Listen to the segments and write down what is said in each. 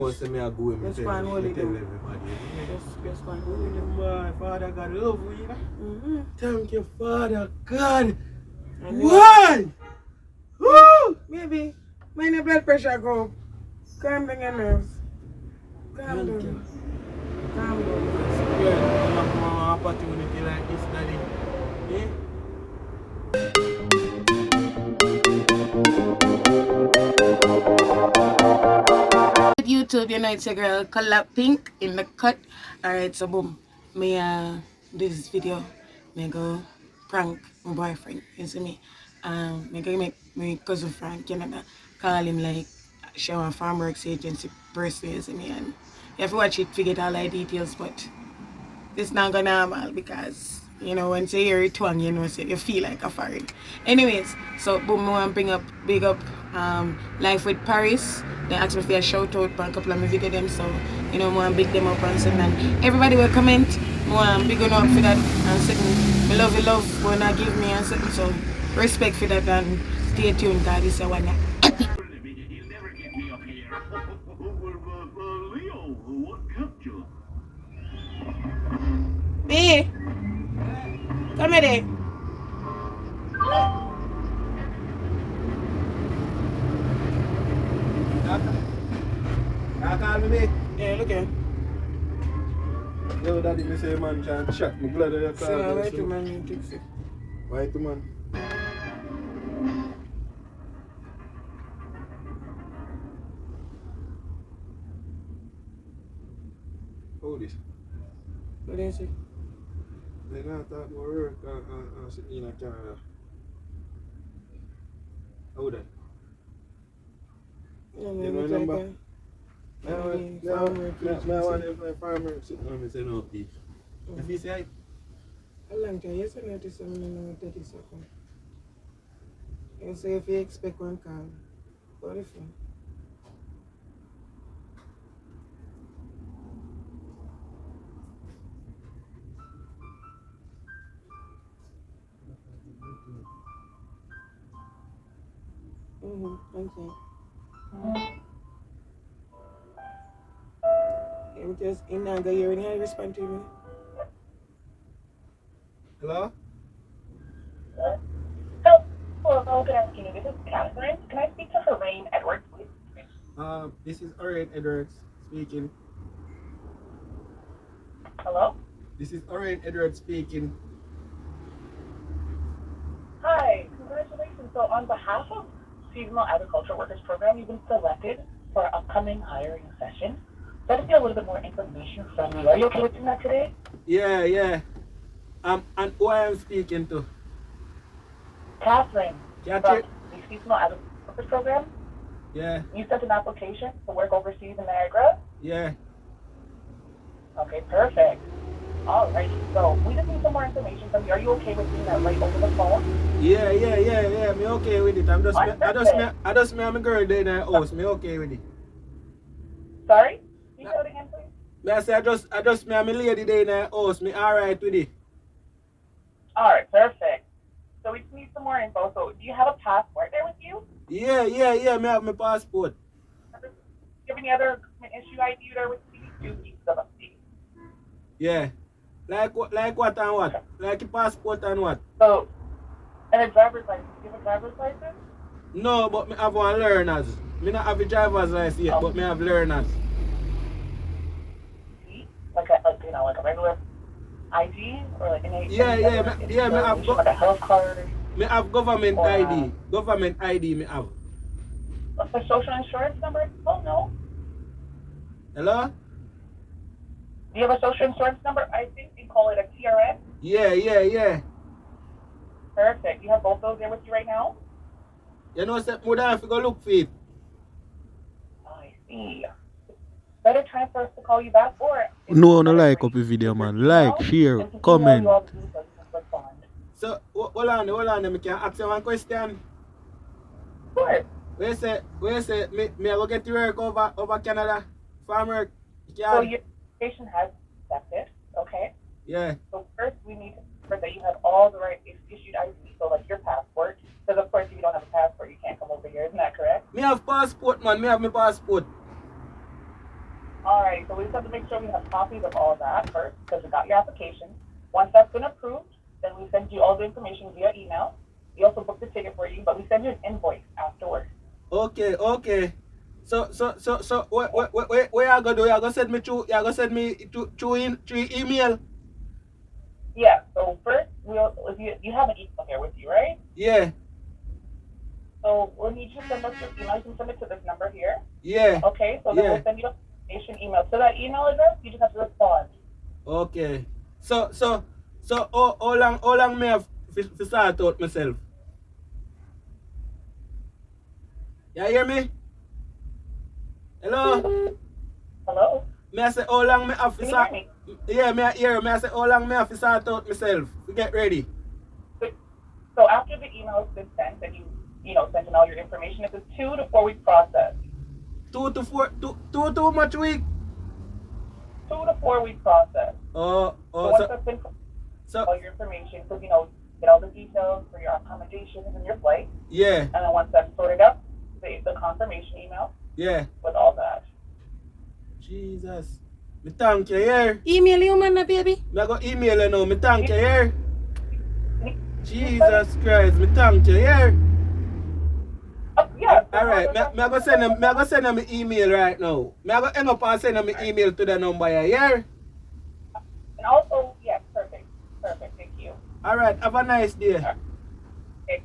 Just go and hold it. Just go and hold it. My Father God love you. Thank you, Father God. Why? Woo! Baby, my blood pressure go up. Calm down your nerves. Calm down. Calm down. Yeah, you have more opportunity like this, Daddy. Yeah? YouTube, you know it's your girl colapiink in the cut. Alright, so boom. Me this video, me go prank my boyfriend, you see me. Me go make my cousin Frank Canada call him like show a farm works agency person, you see me, and you have to watch it to get all the details, but it's not gonna normal because you know when you hear it twang, you know, so you feel like a foreign. Anyways, so boom, I want to bring up big up Life with Paris. They asked me for a shout out for a couple of my video them, so you know I want to big them up and something. And everybody will comment. I want to big them up for that and something. I love you love wanna give me and something. So respect for that and stay tuned, guys. This is one. Hey, come here. You call me? Yeah, look here. Yo, Daddy, me say man trying to shot me blood of your car. So why to man you fix it? Why to man? Hold this. What do you say? They not talk about work and sitting in a Canada. Hold that. You know remember? I want to farmer sitting on me say no beef. If you say how long time? You say 97 30 seconds. You say if you expect one call, what if you? Thank you. Because in Naga, you already respond to me. hello? Hello, good afternoon. This is Catherine. Can I speak to Lorraine Edwards, please? This is Lorraine Edwards speaking. Hello? This is Lorraine Edwards speaking. Hi, congratulations. So on behalf of Seasonal Agriculture Workers Program, you've been selected for our upcoming hiring session. So I'd get a little bit more information from you. Are you okay with doing that today? Yeah. And who I am speaking to? Catherine. Catherine? From the Seasonal Agriculture Workers Program. Yeah. You sent an application to work overseas in Niagara? Yeah. Okay, perfect. Alrighty, so we just need some more information from you. Are you okay with doing that right over the phone? Yeah. Me okay with it. I just me and my girl there in the house. Me okay with it. Sorry? Can you say that again, please? Me I say I just me and my lady there in the house. Me alright with it. Alright, perfect. So we just need some more info. So do you have a passport there with you? Yeah. Me have my passport. Do you have any other issue ID there with you? Two pieces of ID. Yeah. Like what and what? Like a passport and what? So, and a driver's license. Do you have a driver's license? No, but me have one learners. Me not have a driver's license yet, but me have learners. Like a regular ID or like an Me have like a health card. Me have government ID. Government ID me have. What's the social insurance number? Oh no. Hello? Do you have a social insurance number? I think you call it a TRN. Yeah. Perfect. You have both those there with you right now? You know, say, more than if you go look for it. I see. Better time for us to call you back or... No like up the video, man. Like, share, comment. So, hold on, I can ask you one question. Sure. Where you say, me I go get to work over Canada? Farm work? So your application has accepted, okay? Yeah. So first we need to ensure that you have all the right issued ID, so like your passport. Because of course if you don't have a passport, you can't come over here, isn't that correct? Me have passport, man. Me have my passport. Alright, so we just have to make sure we have copies of all that first, because we got your application. Once that's been approved, then we send you all the information via email. We also book the ticket for you, but we send you an invoice afterwards. Okay. So what you gonna do? You gonna send me through email? Yeah, so first, if you have an email here with you, right? Yeah. So we'll need you to send us your email. You can send it to this number here. Yeah. Okay, so then we'll send you an information email. To that email address, you just have to respond. Okay. So how long may I have to start out myself? You hear me? Hello? Hello? May I say how long may I have to Can you start? hear me? Yeah, may I hear you? May I say how long may I have to start out myself? To get ready. So after the email has been sent and you sent in all your information, it's a 2 to 4 week process. 2 to 4 much week? 2 to 4 week process. So once that's been all your information, so get all the details for your accommodations and your flight. Yeah. And then once that's sorted up, the confirmation email. Yeah. With all that. Jesus. Me thank you here. Email you, man, baby. Me go email you now. Me thank you here. Jesus Christ. Me thank you here. Yeah. Alright. Me go send them an email right now. Me go hang up and send them an email to the number here. And also, yes, perfect. Perfect. Thank you. Alright. Have a nice day. Okay.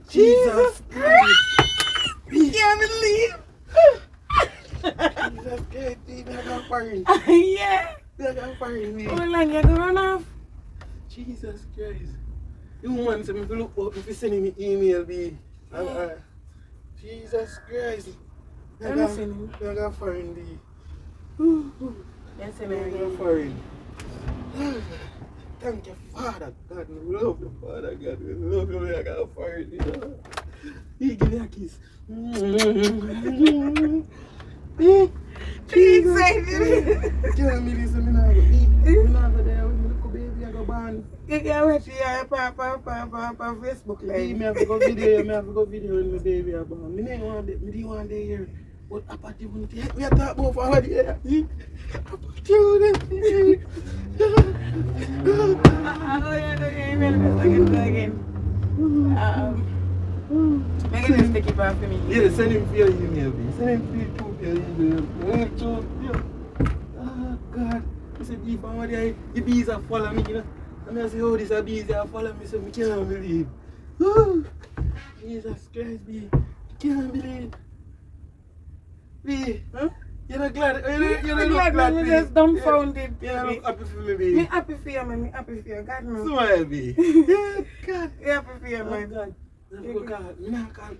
Jesus Christ. Can't believe. Jesus Christ. Me got fired. Yeah. Me got fired, me. How long you gonna run off? Jesus Christ. You want me to look up if you send me email, be. Jesus Christ. I got foreign, be. Yes, I got foreign. Thank you, Father God. We love you, Father God. We love you. I got foreign. He give me a kiss. Excited. Tell me this, I'm not going to eat. I'm not going to there with my little baby. I go born. You can watch your papa Facebook live. I have to go video when my baby are born. I didn't want to hear what opportunity. We are talking about for our day. Opportunity. Again. Make it stick it back for me. Yeah, send him for your email, please. Send him for your email. Oh, God. I said, if I'm there, the bees are following me, And I say, oh, these are bees are following me, so I can't believe. Oh, Jesus Christ, B. I can't believe. B, huh? You're not glad? You're not glad, I'm just dumbfounded. You're not happy for me, B. I'm happy for you, man. I'm happy for you. God knows. Smile, B. Yeah, God. I'm happy for you, man. God. I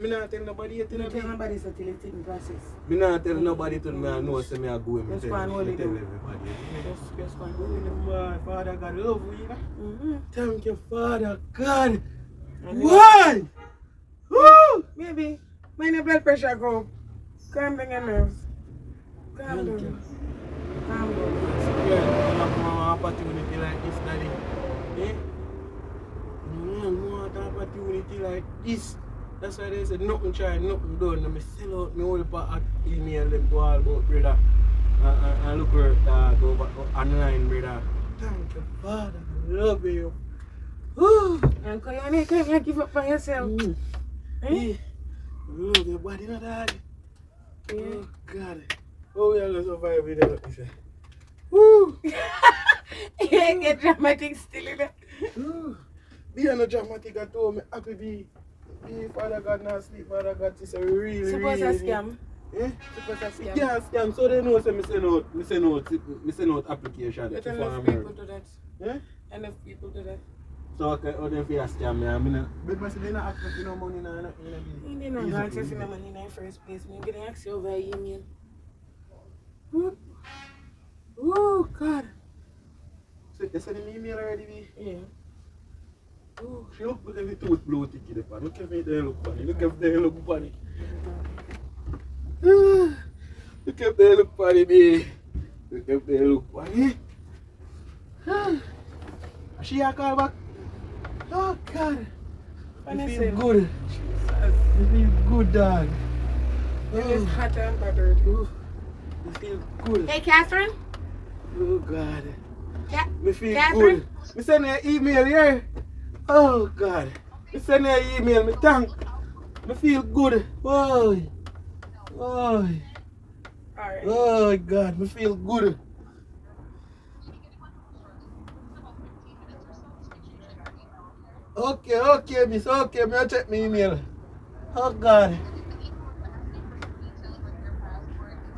not tell nobody yet. You don't tell nobody so till it's in process. I not tell nobody till I know say I go with me. Just one holy tell do. everybody. Just one holy do. Father God, love you. Thank you, Father God. And Why? Woo! Baby, my blood pressure go up. Calm down your nerves. Calm Thank down. you. Calm down. Yeah, I have more opportunity like this, Daddy. Eh? More opportunity like this. That's why they said nothing try, nothing done. I sell out my whole part email them to all about brother. And look where go online, brother. Thank you, Father. I love you. Woo! Uncle, you can't give up on yourself. Eh? Love your body, not dad. Yeah. Oh, God. Oh, we are going to survive with that. Woo! You get dramatic still in that. Woo! Be no dramatic at all. Me happy be. Father God not sleep. Father God is a really, Suppose really. a scam. Eh? Suppose a scam. Yeah, scam. So they know say me send out application. But to enough farm people work. do that. Eh? Enough people do that. So okay, how them feel a scam me? I mean, because they not ask me no money now. You didn't know access to the money in the first place. I'm going to ask you over email. Oh God. So they send an email already, B? Yeah. Oh, she look at the tooth blue ticky the pan. Look at me there look funny. Look at there look funny. Look at there look funny, B. Look at there look funny. She a call back. Oh God. I feel good. I feel good, dog. It is hot and buttered. Oh, I feel good. Hey, Catherine. Oh, God. Me feel Catherine? good. Me send you an email here. Oh, God. Me send you an email. Me thank. Me feel good. Oh. Oh. Alright. Oh, God. Me feel good. Okay, miss. Okay, me check my email. Oh, God.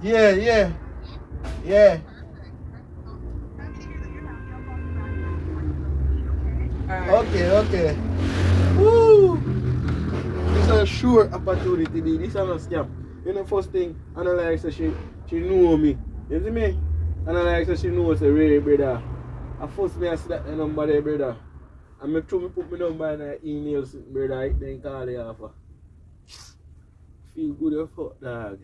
Yeah. Okay. Woo! This is a sure opportunity. This is not a scam. You know, first thing, Analyze says she know me. You see me? Analyze says she knows the Ray brother. I first me I see that the number there, brother. And me put my number in the email, brother. Then call the offer. Feel good as fuck, dog.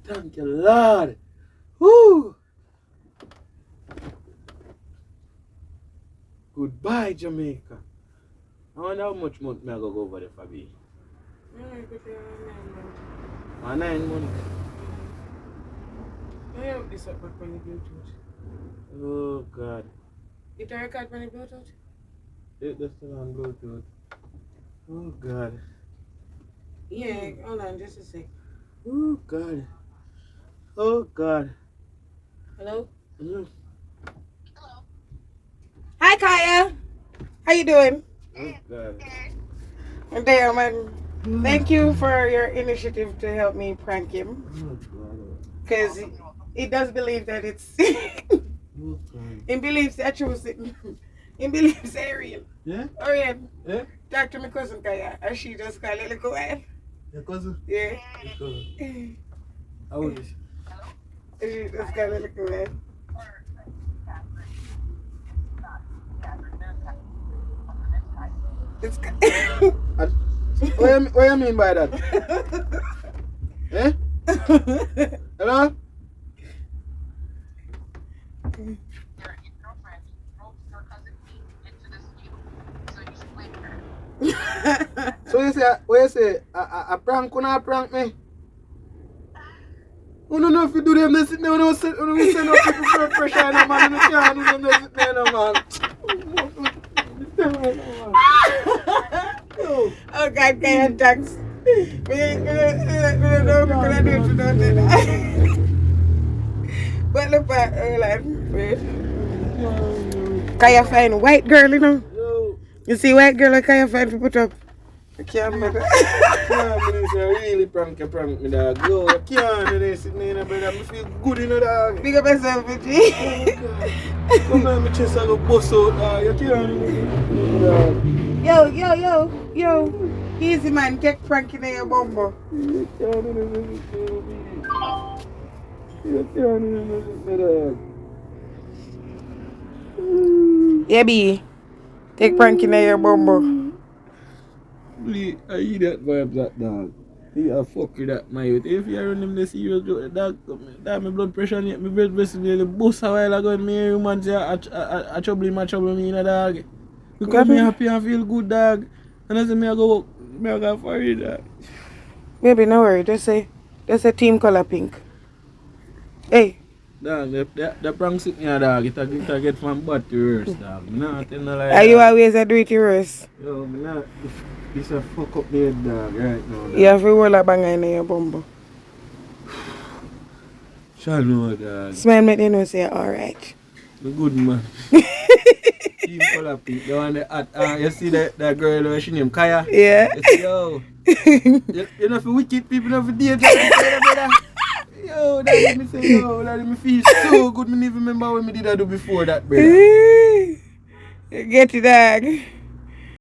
Thank you, Lord. Woo! Goodbye, Jamaica. I wonder how much month me I go over there for me. 9 months. I hope this up on the Bluetooth. Oh, God. It a record on the Bluetooth? It's still on Bluetooth. Oh, God. Yeah, hold on just a sec. Oh, God. Oh, God. Hello? Mm. Hi, Kaya. How you doing? Oh, God. There, man. Thank you for your initiative to help me prank him. Oh, God. Because he does believe that it's... Oh, God. he believes that truth. He believes it's real. Yeah? Orion, Yeah? talk to my cousin Kaya. And she just got a little while. Your cousin? Yeah. Your cousin. How old is she? She just got a little while. It's... What you mean by that? Eh? Hello? So you say, what you say? A prank, you not prank me? You don't know if you do them, they sit there, you don't send up people for pressure, no man, you can't do them, they sit there, no man. Oh God, Kaya, thanks. But look at like, wait. Kaya find white girl, you know. You see white girl, like Kaya find to put up. I can't do that. Really prank me, dog. Yo, I can't do this, brother. I feel good, you know, dog. Big up yourself, G. Come on, my chest, I go bust out, dog. You can't do this, dog. Yo. Easy man, take pranking in your bumbo. You can't do this, dog. You can't do this, dog. Yeah, B. Take pranking in your bumbo. I hear that vibe, that dog. He a fuck with that, my youth. If you run him the serious joke, dog, that my blood pressure, my blood pressure nearly bust a while ago, and me hear man say, I trouble me, you know, dog. Because me happy and feel good, dog. And I say, me I go for it, dog. Baby, no worry. Just say team color pink. Hey. Dog, the prank sit me, dog. It get from bad to worse, dog. Nah, tell no lie. Are you always a do it worse? Yo, me not. This a fuck up the head, dog, right now, dog. You have to roll a banger in your bumbo. Shall know, dog. Smile make them know say alright. The good man. Team color pink. The one that you see that girl, she named Kaya? Yeah. You see, yo. You know, for wicked people, you know, for danger, brother. Yo, that me say, that me feel so good. Me even remember what me did I do before that, brother. Get it, dog.